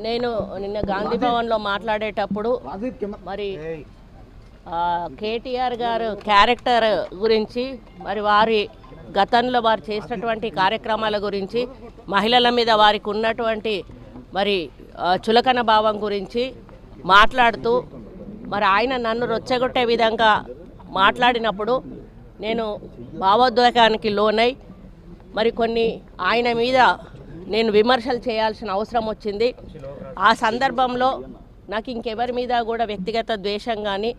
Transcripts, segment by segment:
నేను నిన్న గాంధీ భవన్లో మాట్లాడేటప్పుడు మరి కేటీఆర్ గారు క్యారెక్టర్ గురించి, మరి వారి గతంలో వారు చేసినటువంటి కార్యక్రమాల గురించి, మహిళల మీద వారికి ఉన్నటువంటి మరి చులకన భావం గురించి మాట్లాడుతూ మరి ఆయన నన్ను రొచ్చగొట్టే విధంగా మాట్లాడినప్పుడు నేను భావోద్వేగానికి లోనై మరి కొన్ని ఆయన మీద నేను విమర్శలు చేయాల్సిన అవసరం వచ్చింది. ఆ సందర్భంలో నాకు ఇంకెవరి మీద కూడా వ్యక్తిగత ద్వేషం కానీ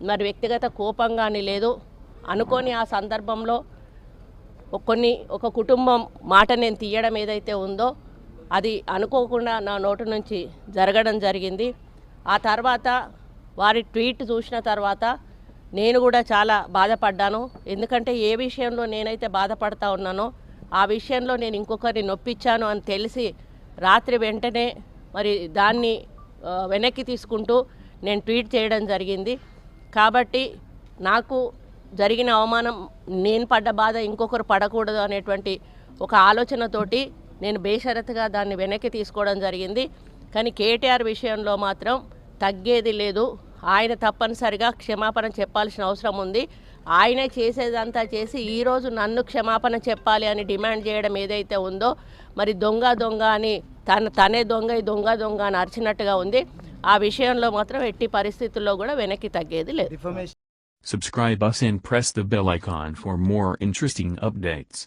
మరి వ్యక్తిగత కోపం కానీ లేదు. అనుకోని ఆ సందర్భంలో ఒక కుటుంబం మాట నేను తీయడం ఏదైతే ఉందో అది అనుకోకుండా నా నోటి నుంచి జరగడం జరిగింది. ఆ తర్వాత వారి ట్వీట్ చూసిన తర్వాత నేను కూడా చాలా బాధపడ్డాను. ఎందుకంటే ఏ విషయంలో నేనైతే బాధపడతా ఉన్నానో ఆ విషయంలో నేను ఇంకొకరిని నొప్పించాను అని తెలిసి రాత్రి వెంటనే మరి దాన్ని వెనక్కి తీసుకుంటూ నేను ట్వీట్ చేయడం జరిగింది. కాబట్టి నాకు జరిగిన అవమానం, నేను పడ్డ బాధ ఇంకొకరు పడకూడదు అనేటువంటి ఒక ఆలోచనతోటి నేను బేషరతుగా దాన్ని వెనక్కి తీసుకోవడం జరిగింది. కానీ కేటీఆర్ విషయంలో మాత్రం తగ్గేది లేదు. ఆయన తప్పనిసరిగా క్షమాపణ చెప్పాల్సిన అవసరం ఉంది. ఆయనే చేసేదంతా చేసి ఈరోజు నన్ను క్షమాపణ చెప్పాలి అని డిమాండ్ చేయడం ఏదైతే ఉందో మరి దొంగ దొంగ అని తనే దొంగ అని అరిచినట్టుగా ఉంది. ఆ విషయంలో మాత్రం ఎట్టి పరిస్థితుల్లో కూడా వెనక్కి తగ్గేది లేదు. Subscribe us and press the bell icon for more interesting updates.